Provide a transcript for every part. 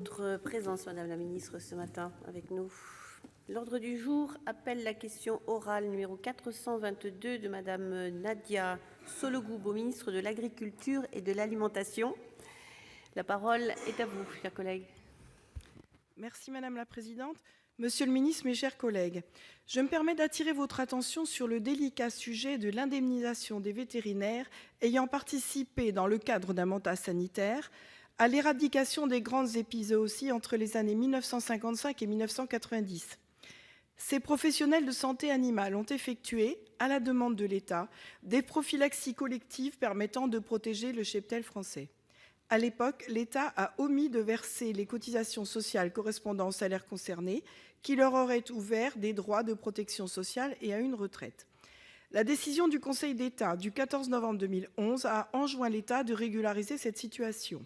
Votre présence, Madame la Ministre, ce matin avec nous. L'ordre du jour appelle la question orale numéro 422 de Madame Nadia Sollogoub au ministre de l'Agriculture et de l'Alimentation. La parole est à vous, chers collègues. Merci Madame la Présidente. Monsieur le ministre, mes chers collègues, je me permets d'attirer votre attention sur le délicat sujet de l'indemnisation des vétérinaires ayant participé, dans le cadre d'un mandat sanitaire, à l'éradication des grandes épizooties entre les années 1955 et 1990. Ces professionnels de santé animale ont effectué, à la demande de l'État, des prophylaxies collectives permettant de protéger le cheptel français. À l'époque, l'État a omis de verser les cotisations sociales correspondant aux salaires concernés, qui leur auraient ouvert des droits de protection sociale et à une retraite. La décision du Conseil d'État du 14 novembre 2011 a enjoint l'État de régulariser cette situation.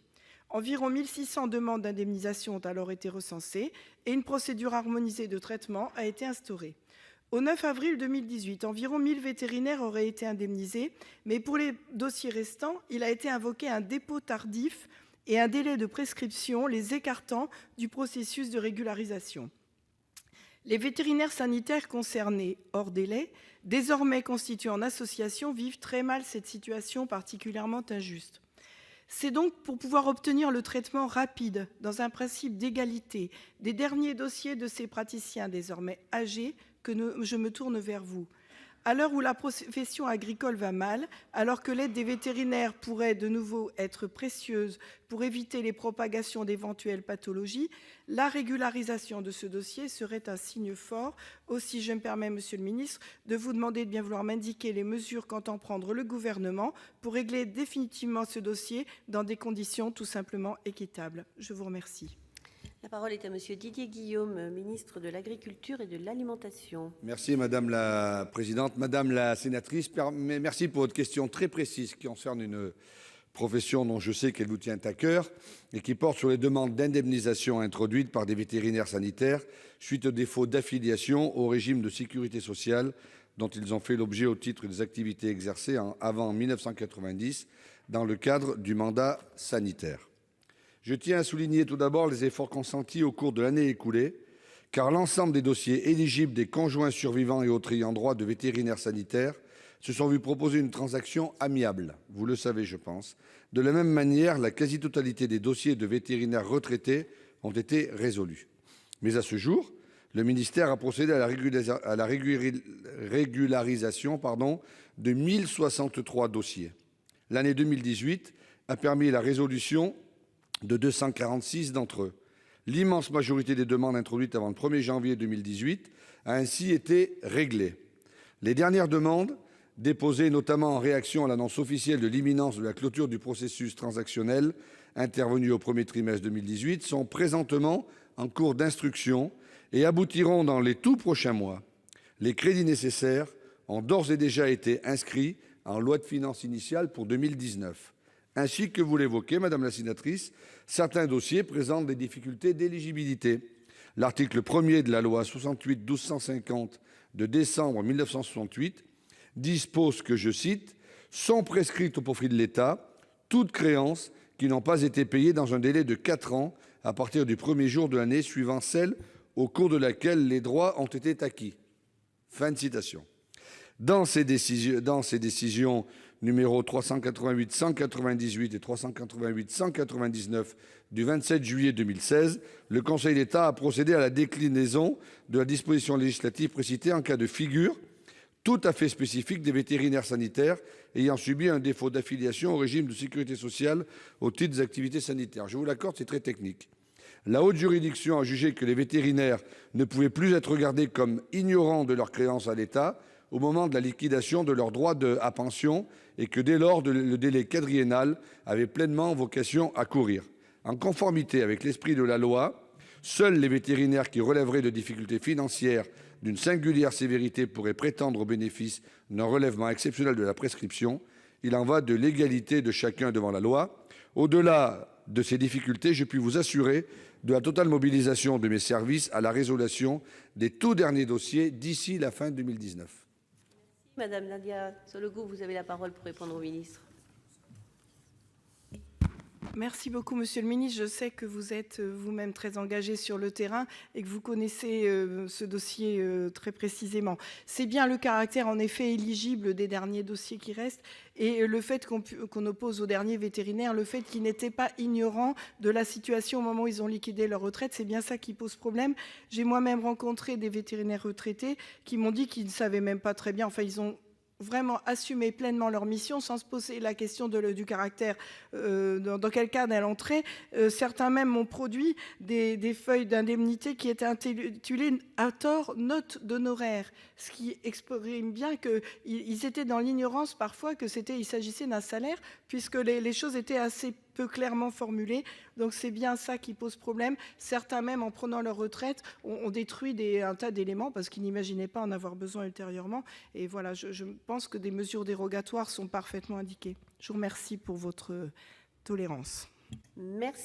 Environ 1600 demandes d'indemnisation ont alors été recensées et une procédure harmonisée de traitement a été instaurée. Au 9 avril 2018, environ 1000 vétérinaires auraient été indemnisés, mais pour les dossiers restants, il a été invoqué un dépôt tardif et un délai de prescription les écartant du processus de régularisation. Les vétérinaires sanitaires concernés, hors délai, désormais constitués en association, vivent très mal cette situation particulièrement injuste. C'est donc pour pouvoir obtenir le traitement rapide, dans un principe d'égalité, des derniers dossiers de ces praticiens désormais âgés que je me tourne vers vous. À l'heure où la profession agricole va mal, alors que l'aide des vétérinaires pourrait de nouveau être précieuse pour éviter les propagations d'éventuelles pathologies, la régularisation de ce dossier serait un signe fort. Aussi, je me permets, Monsieur le ministre, de vous demander de bien vouloir m'indiquer les mesures qu'entend prendre le gouvernement pour régler définitivement ce dossier dans des conditions tout simplement équitables. Je vous remercie. La parole est à Monsieur Didier Guillaume, ministre de l'Agriculture et de l'Alimentation. Merci Madame la Présidente. Madame la sénatrice, merci pour votre question très précise qui concerne une profession dont je sais qu'elle vous tient à cœur et qui porte sur les demandes d'indemnisation introduites par des vétérinaires sanitaires suite au défaut d'affiliation au régime de sécurité sociale dont ils ont fait l'objet au titre des activités exercées avant 1990 dans le cadre du mandat sanitaire. Je tiens à souligner tout d'abord les efforts consentis au cours de l'année écoulée, car l'ensemble des dossiers éligibles des conjoints survivants et autres ayants droit de vétérinaires sanitaires se sont vus proposer une transaction amiable, vous le savez je pense. De la même manière, la quasi-totalité des dossiers de vétérinaires retraités ont été résolus. Mais à ce jour, le ministère a procédé à la régularisation de 1063 dossiers. L'année 2018 a permis la résolution de 246 d'entre eux. L'immense majorité des demandes introduites avant le 1er janvier 2018 a ainsi été réglée. Les dernières demandes, déposées notamment en réaction à l'annonce officielle de l'imminence de la clôture du processus transactionnel intervenu au premier trimestre 2018, sont présentement en cours d'instruction et aboutiront dans les tout prochains mois. Les crédits nécessaires ont d'ores et déjà été inscrits en loi de finances initiale pour 2019. Ainsi que vous l'évoquez, Madame la sénatrice, certains dossiers présentent des difficultés d'éligibilité. L'article 1er de la loi 68-1250 de décembre 1968 dispose que, je cite, « sont prescrites au profit de l'État toutes créances qui n'ont pas été payées dans un délai de 4 ans à partir du premier jour de l'année suivant celle au cours de laquelle les droits ont été acquis. » Fin de citation. Dans ces décisions numéro 388-198 et 388-199 du 27 juillet 2016, le Conseil d'État a procédé à la déclinaison de la disposition législative précitée en cas de figure tout à fait spécifique des vétérinaires sanitaires ayant subi un défaut d'affiliation au régime de sécurité sociale au titre des activités sanitaires. Je vous l'accorde, c'est très technique. La haute juridiction a jugé que les vétérinaires ne pouvaient plus être regardés comme ignorants de leurs créances à l'État au moment de la liquidation de leurs droits à pension et que dès lors, le délai quadriennal avait pleinement vocation à courir. En conformité avec l'esprit de la loi, seuls les vétérinaires qui relèveraient de difficultés financières d'une singulière sévérité pourraient prétendre au bénéfice d'un relèvement exceptionnel de la prescription. Il en va de l'égalité de chacun devant la loi. Au-delà de ces difficultés, je puis vous assurer de la totale mobilisation de mes services à la résolution des tout derniers dossiers d'ici la fin 2019. Madame Nadia Sollogoub, vous avez la parole pour répondre au ministre. Merci beaucoup, Monsieur le Ministre. Je sais que vous êtes vous-même très engagé sur le terrain et que vous connaissez ce dossier très précisément. C'est bien le caractère, en effet, éligible des derniers dossiers qui restent et le fait qu'on oppose aux derniers vétérinaires, le fait qu'ils n'étaient pas ignorants de la situation au moment où ils ont liquidé leur retraite, c'est bien ça qui pose problème. J'ai moi-même rencontré des vétérinaires retraités qui m'ont dit qu'ils ne savaient même pas très bien, enfin, ils ont vraiment assumer pleinement leur mission sans se poser la question du caractère, dans quel cadre elle entrait. Certains même m'ont produit des feuilles d'indemnité qui étaient intitulées à tort notes d'honoraires, ce qui exprime bien qu'ils étaient dans l'ignorance parfois il s'agissait d'un salaire puisque les choses étaient assez peu clairement formulées. Donc c'est bien ça qui pose problème. Certains même en prenant leur retraite ont détruit un tas d'éléments parce qu'ils n'imaginaient pas en avoir besoin ultérieurement. Et voilà, je pense que des mesures dérogatoires sont parfaitement indiquées. Je vous remercie pour votre tolérance. Merci.